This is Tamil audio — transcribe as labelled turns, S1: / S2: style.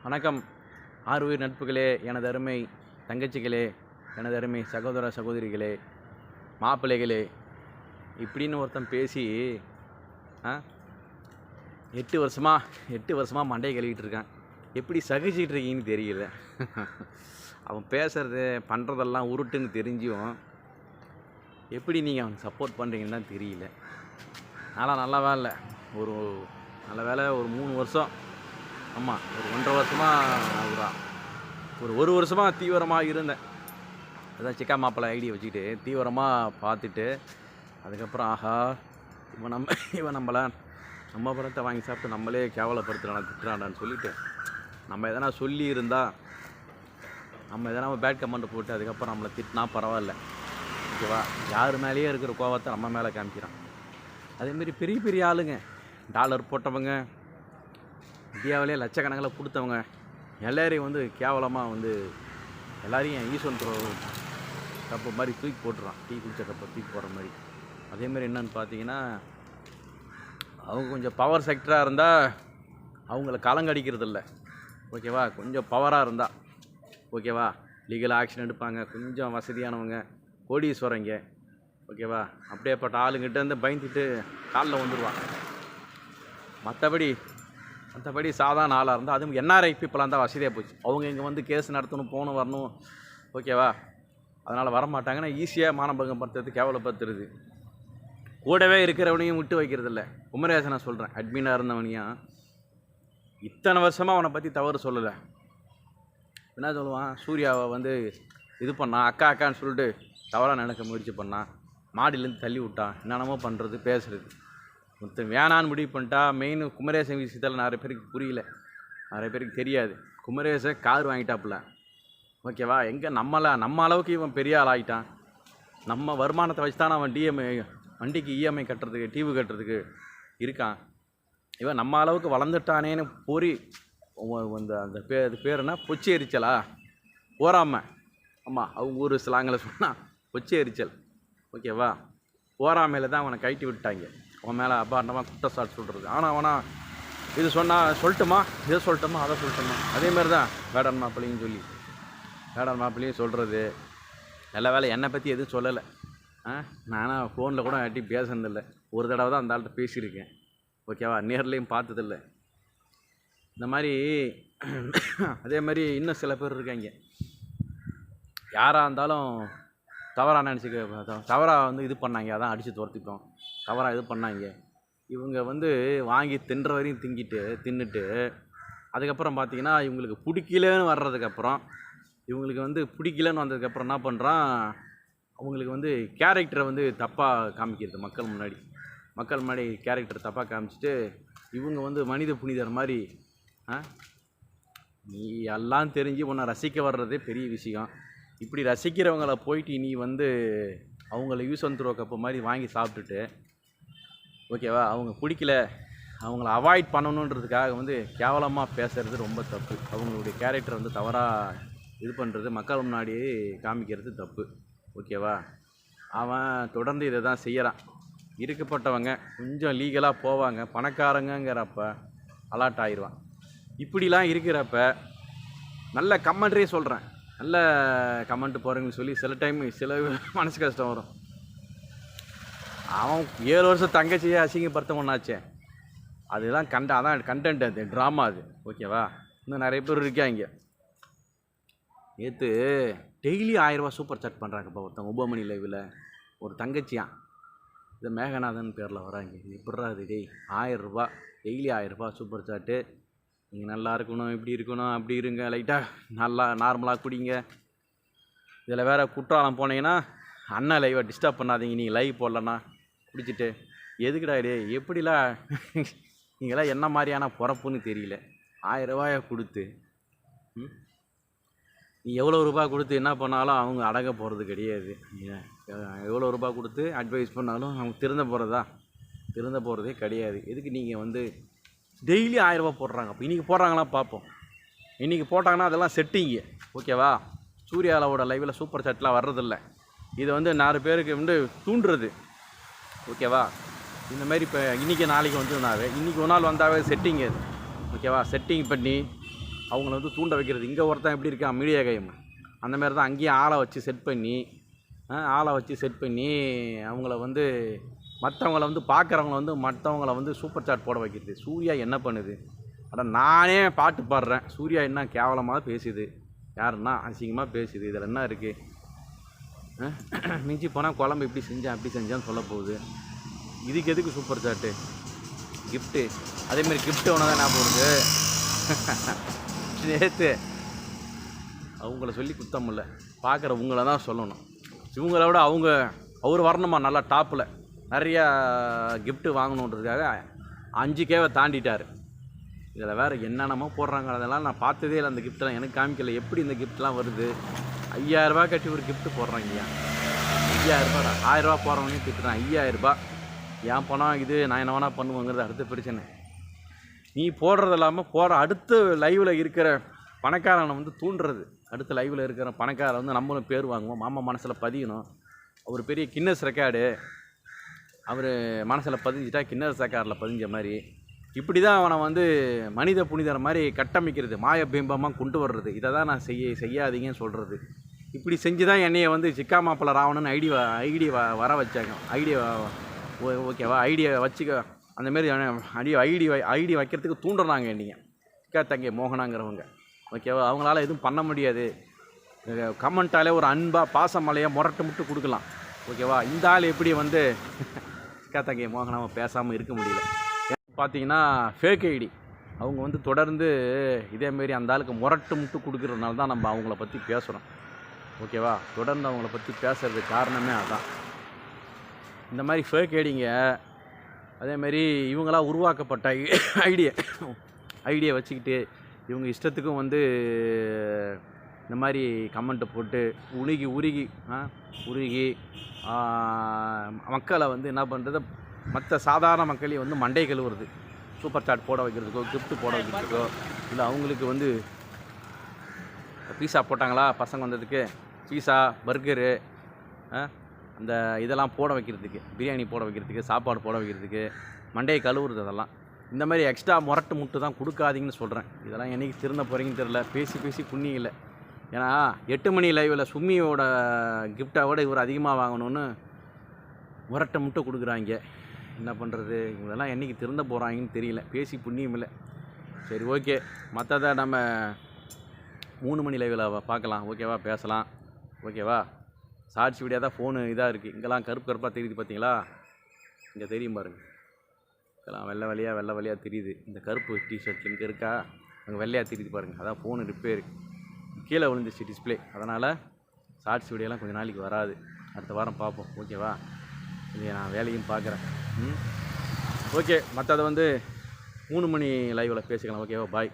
S1: வணக்கம். ஆருயிர் நட்புகளே, எனது அருமை தங்கச்சிகளே, எனது அருமை சகோதர சகோதரிகளே, மாப்பிள்ளைகளே, இப்படின்னு ஒருத்தன் பேசி 8 வருஷமாக மண்டையை கழுவிட்டு இருக்கான். எப்படி சகிச்சிட்டு இருக்கீங்கன்னு தெரியல. அவன் பேசுறது பண்ணுறதெல்லாம் உருட்டுன்னு தெரிஞ்சும் எப்படி நீங்கள் அவனுக்கு சப்போர்ட் பண்ணுறீங்கன்னு தான் தெரியல. ஆனால் நல்ல வேலை, ஒரு நல்ல வேலை, ஒரு 3 வருஷம், ஆமாம், ஒரு 1.5 வருஷமாக, ஒரு வருஷமாக தீவிரமாக இருந்தேன். அதான் சிக்கா மாப்பிள்ளை ஐடியை வச்சுக்கிட்டு தீவிரமாக பார்த்துட்டு, அதுக்கப்புறம் ஆஹா, இவன் நம்ம படத்தை வாங்கி சாப்பிட்டு நம்மளே கேவலப்படுத்துகிறான், திட்டுறான்டான்னு சொல்லிவிட்டு நம்ம எதனா சொல்லி இருந்தால், நம்ம எதனா பேட் கமெண்ட் போட்டு அதுக்கப்புறம் நம்மளை திட்டினா பரவாயில்ல, ஓகேவா? யார் மேலேயே இருக்கிற கோவத்தை நம்ம மேலே காமிக்கிறான். அதேமாரி பெரிய பெரிய ஆளுங்க, டாலர் போட்டவங்க, இந்தியாவிலே லட்சக்கணக்கில் கொடுத்தவங்க எல்லாரையும் கேவலமாக எல்லாரையும் ஈஸ்வன் கப்பு மாதிரி தூக்கி போட்டுறான். டீ குடிச்ச கப்பை தூக்கி போடுற மாதிரி. அதேமாதிரி என்னன்னு பார்த்தீங்கன்னா, அவங்க கொஞ்சம் பவர் செக்டராக இருந்தால் அவங்கள கலங்கடிக்கிறது இல்லை, ஓகேவா? கொஞ்சம் பவராக இருந்தால், ஓகேவா, லீகல் ஆக்ஷன் எடுப்பாங்க. கொஞ்சம் வசதியானவங்க, கோடீஸ்வரங்க, ஓகேவா, அப்படியேப்பட்ட ஆளுங்கிட்டேருந்து பயந்துட்டு காலில் வந்துடுவாங்க. மற்றபடி சாதாரண ஆளாக இருந்தால், அதுவும் என்ஆர்ஐ பீப்புளாக இருந்தால் வசதியாக போச்சு. அவங்க இங்கே கேஸ் நடத்தணும், போகணும், வரணும், ஓகேவா? அதனால் வரமாட்டாங்கன்னா ஈஸியாக மானபங்கம் படுத்துறது, கேவலப்படுத்துறது. கூடவே இருக்கிறவனையும் விட்டு வைக்கிறது இல்லை. குமரேசனை சொல்கிறேன், அட்மினாக இருந்தவனையும் இத்தனை வருஷமாக அவனை பற்றி தவறு சொல்லலை. என்ன சொல்லுவான்? சூர்யாவை இது பண்ணான், அக்கான்னு சொல்லிட்டு தவறாக நடக்க முயற்சி பண்ணான், மாடிலேருந்து தள்ளி விட்டான், என்னென்னமோ பண்ணுறது, பேசுகிறது. மொத்தம் வேணான்னு முடிவு பண்ணிட்டா. மெயின் குமரேசன் விஷயத்தில் நிறைய பேருக்கு புரியல, நிறைய பேருக்கு தெரியாது. குமரேசன் கார் வாங்கிட்டாப்புல, ஓகேவா? எங்கே நம்ம அளவுக்கு இவன் பெரிய ஆள் ஆகிட்டான். நம்ம வருமானத்தை வச்சு தான் அவன் வண்டிக்கு இஎம்ஐ கட்டுறதுக்கு, டிவி கட்டுறதுக்கு இருக்கான். இவன் நம்ம அளவுக்கு வளர்ந்துட்டானேன்னு அந்த பேர் என்ன, பொச்சி எரிச்சலா, போராம, ஆமாம், அவங்க ஊர் ஸ்லாங்கில் சொன்னால் பொச்சி எரிச்சல், ஓகேவா? போராமையில் தான் அவனை கழட்டி விட்டாங்க. அவன் மேலே அபாண்டமாக குற்றச்சாட்டு சொல்கிறது. ஆனால் அவனா இது சொல்லட்டுமா, இதை சொல்லட்டுமா, அதை சொல்லட்டுமா. அதேமாதிரி தான் வேடன் மாப்பிள்ளையும் சொல்கிறது. நல்ல வேலை என்னை பற்றி எதுவும் சொல்லலை. நானும் ஃபோனில் கூட யார்ட்டி பேசுனதில்லை. ஒரு தடவை தான் அந்த ஆள்கிட்ட பேசியிருக்கேன், ஓகேவா? நேர்லேயும் பார்த்ததில்லை. இந்த மாதிரி அதே மாதிரி இன்னும் சில பேர் இருக்காங்க, யாராக இருந்தாலும் தவறாக நினச்சிக்க, தவறாக இது பண்ணாங்க, அதான் அடித்து துரத்திட்டோம், தவறாக இது பண்ணாங்க. இவங்க வாங்கி தின்ற வரையும் தின்னுட்டு அதுக்கப்புறம் பார்த்தீங்கன்னா, இவங்களுக்கு பிடிக்கலன்னு வர்றதுக்கப்புறம், இவங்களுக்கு பிடிக்கலன்னு வந்ததுக்கப்புறம் என்ன பண்ணுறான், அவங்களுக்கு கேரக்டரை தப்பாக காமிக்கிறது. மக்கள் முன்னாடி கேரக்டர் தப்பாக காமிச்சிட்டு, இவங்க மனித புனிதர் மாதிரி, நீ எல்லாம் தெரிஞ்சு உன்னை ரசிக்க வர்றதே பெரிய விஷயம். இப்படி ரசிக்கிறவங்கள போயிட்டு நீ அவங்கள யூஸ் அண்ட் த்ரோ கப்பு மாதிரி வாங்கி சாப்பிட்டுட்டு, ஓகேவா, அவங்க பிடிக்கல, அவங்கள அவாய்ட் பண்ணணுன்றதுக்காக கேவலமாக பேசுகிறது ரொம்ப தப்பு. அவங்களுடைய கேரக்டர் தவறாக இது பண்ணுறது, மக்கள் முன்னாடி காமிக்கிறது தப்பு, ஓகேவா? அவன் தொடர்ந்து இதை தான் செய்கிறான். இருக்கப்பட்டவங்க கொஞ்சம் லீகலாக போவாங்க, பணக்காரங்கிறப்ப அலாட் ஆயிடுவான். இப்படிலாம் இருக்கிறப்ப நல்ல கமெண்ட்ரே சொல்கிறேன், நல்ல கமெண்ட் போகிறேங்கன்னு சொல்லி சில டைம் மனசு கஷ்டம் வரும். அவன் 7 வருஷம் தங்கச்சியை அசிங்கப்படுத்தவனாச்சே, அதுதான் அதான் கண்டென்ட், அது ட்ராமா, அது ஓகேவா? இன்னும் நிறைய பேர் இருக்காங்க. நேற்று டெய்லி 1000 ரூபா சூப்பர் சாட் பண்ணுறாங்கப்பா ஒருத்தன் உபமணி லைவில். ஒரு தங்கச்சியான், இது மேகநாதன் பேரில் வராங்க. இது எப்பட்றா அது? டெய் 1000 ரூபா, டெய்லி 1000 ரூபா சூப்பர் சாட்டு. நீங்கள் நல்லா இருக்கணும், இப்படி இருக்கணும், அப்படி இருங்க, லைட்டாக நல்லா நார்மலாக குடிங்க. இதில் வேறு குற்றாலம் போனீங்கன்னா, அண்ணன் லைவை டிஸ்டர்ப் பண்ணாதீங்க, நீங்கள் லைவ் போடலன்னா குடிச்சிட்டு. எதுக்குடா டே, எப்படிலாம் நீங்களாம் என்ன மாதிரியான பொறப்புன்னு தெரியல. 1000 ரூபாயை கொடுத்து நீ எவ்வளோ ரூபா கொடுத்து என்ன பண்ணாலும் அவங்க அடங்க போகிறது கிடையாது. எவ்வளோ ரூபா கொடுத்து அட்வைஸ் பண்ணாலும் அவங்க திருந்த போகிறதே கிடையாது. எதுக்கு நீங்கள் டெய்லி 1000 ரூபா போடுறாங்க? அப்போ இன்றைக்கி போடுறாங்களா பார்ப்போம். இன்றைக்கி போட்டாங்கன்னா அதெல்லாம் செட்டிங்கு, ஓகேவா? சூர்யாவோட லைவில் சூப்பர் சாட்லாம் வர்றதில்ல. இதை 4 பேருக்கு தூண்டுறது, ஓகேவா? இந்த மாதிரி இப்போ இன்றைக்கி நாளைக்கு இன்றைக்கி ஒரு நாள் வந்தாவே செட்டிங் அது, ஓகேவா? செட்டிங் பண்ணி அவங்கள வந்து தூண்ட வைக்கிறது. இங்கே ஒருத்தன் எப்படி இருக்கான் மீடியா கைம், அந்த மாதிரி தான் அங்கேயும் ஆளை வச்சு செட் பண்ணி அவங்கள வந்து மற்றவங்கள வந்து மற்றவங்கள வந்து சூப்பர் சாட் போட வைக்கிறது. சூர்யா என்ன பண்ணுது? ஆனால் நானே பாட்டு பாடுறேன், சூர்யா என்ன கேவலமாக பேசுது, யாருன்னா அசிங்கமாக பேசுது. இதில் என்ன இருக்குது? மிஞ்சி போனால் குழம்பு இப்படி செஞ்சேன் அப்படி செஞ்சான்னு சொல்ல போகுது. இதுக்கு எதுக்கு சூப்பர் சாட்டு, கிஃப்ட்டு? அதேமாதிரி கிஃப்ட்டு ஒன்று தான் ஞாபகம் வருது. நேற்று அவங்கள சொல்லி குத்தம் இல்லை, பார்க்குற உங்களை தான் சொல்லணும். இவங்கள விட அவர் வரணுமா நல்லா டாப்பில், நிறையா கிஃப்ட்டு வாங்கணுன்றதுக்காக 5Kவை தாண்டிட்டார். இதில் வேறு என்னென்னமோ போடுறாங்க, அதெல்லாம் நான் பார்த்ததே இல்லை. அந்த கிஃப்ட்டெல்லாம் எனக்கு காமிக்கல. எப்படி இந்த கிஃப்ட்லாம் வருது? 5000 கட்டி ஒரு கிஃப்ட்டு போடுறாங்கய்யா. 5000 1000 போடுறவனையும் திட்டுறான். 5000 என் பணம் இது, நான் என்ன வேணால் பண்ணுவேங்கிறது அடுத்த பிரச்சனை. நீ போடுறது இல்லாமல் அடுத்த லைவில் இருக்கிற பணக்காரனை வந்து தூண்டுறது. அடுத்த லைவில் இருக்கிற பணக்காரன் வந்து நம்மளும் பேர் வாங்குவோம், மாமா மனசில் பதியணும். அவர் பெரிய கின்னஸ் ரெக்கார்டு, அவர் மனசில் பதிஞ்சிட்டா கின்னஸ் ரெக்கார்டில் பதிஞ்ச மாதிரி. இப்படி தான் அவனை வந்து மனித புனிதர் மாதிரி கட்டமைக்கிறது, மாய பிம்பமாக கொண்டு வர்றது. இதை தான் நான் செய்யாதீங்கன்னு சொல்கிறது. இப்படி செஞ்சு தான் என்னையை வந்து சிக்கா மாப்பிள்ள ராவணன்னு ஐடி வர வச்சாங்க. ஓகேவா, ஐடியா வச்சுக்க, அந்தமாரி ஐடி வைக்கிறதுக்கு தூண்டுறாங்க என்னைய சிக்கா தங்கை மோகனாங்கிறவங்க. ஓகேவா, அவங்களால எதுவும் பண்ண முடியாது. கமெண்ட்டாலே ஒரு அன்பாக பாசமலையாக முட்டு கொடுக்கலாம். ஓகேவா, இந்த ஆள் எப்படி வந்து சிக்கா தங்கை மோகனாவை பேசாமல் இருக்க முடியல. பார்த்தீங்கன்னா ஃபேக் ஐடி அவங்க வந்து தொடர்ந்து இதேமாரி அந்த ஆளுக்கு முட்டு கொடுக்குறதுனால தான் நம்ம அவங்கள பற்றி பேசுகிறோம். ஓகேவா, தொடர்ந்து அவங்கள பற்றி பேசுகிறதுக்கு காரணமே அதுதான். இந்த மாதிரி ஃபேக் ஐடிங்க, அதேமாரி இவங்களாம் உருவாக்கப்பட்ட ஐடியை வச்சுக்கிட்டு இவங்க இஷ்டத்துக்கும் வந்து இந்த மாதிரி கமெண்ட்டை போட்டு உருகி மக்களை வந்து என்ன பண்ணுறது, மற்ற சாதாரண மக்களையும் வந்து மண்டை கழுவுறது. சூப்பர் சாட் போட வைக்கிறதுக்கோ, கிஃப்ட்டு போட வைக்கிறதுக்கோ, இல்லை அவங்களுக்கு வந்து பீஸா போட்டாங்களா பசங்க வந்ததுக்கு, பீஸா பர்கரு அந்த இதெல்லாம் போட வைக்கிறதுக்கு, பிரியாணி போட வைக்கிறதுக்கு, சாப்பாடு போட வைக்கிறதுக்கு மண்டையை கழுவுறது. அதெல்லாம் இந்த மாதிரி எக்ஸ்ட்ரா முட்டு தான் கொடுக்காதீங்கன்னு சொல்கிறேன். இதெல்லாம் என்றைக்கு திருந்த போகிறீங்கன்னு தெரில. பேசி புண்ணியம் இல்லை. ஏன்னா 8 மணி லைவில் சும்மியோட கிஃப்டாவோட இவர் அதிகமாக வாங்கணும்னு முட்டு கொடுக்குறாங்க. என்ன பண்ணுறது? இவங்கெல்லாம் என்றைக்கு திருந்த போகிறாங்கன்னு தெரியல. பேசி புண்ணியம் இல்லை. சரி, ஓகே, மற்றதை நம்ம 3 மணி லைவில் பார்க்கலாம். ஓகேவா, பேசலாம். ஓகேவா, ஷார்ட்ஸ் வீடியோ தான் ஃபோனு இதாக இருக்குது. இங்கெல்லாம் கருப்பாக தெரியுது பார்த்தீங்களா? இங்கே தெரியும் பாருங்கள், இதெல்லாம் வெள்ளை வழியாக தெரியுது. இந்த கருப்பு டிஷர்ட் இங்கே இருக்கா, அங்கே வெள்ளையாக தெரியுது பாருங்கள். அதான் ஃபோனு ரிப்பேரு, கீழே விழுந்துச்சு டிஸ்பிளே. அதனால் ஷார்ட்ஸ் வீடியோலாம் கொஞ்சம் நாளைக்கு வராது. அடுத்த வாரம் பார்ப்போம். ஓகேவா, இது நான் வேலையும் பார்க்குறேன். ஓகே, மற்றதை வந்து 3 மணி லைவில் பேசிக்கலாம். ஓகேவா, பாய்.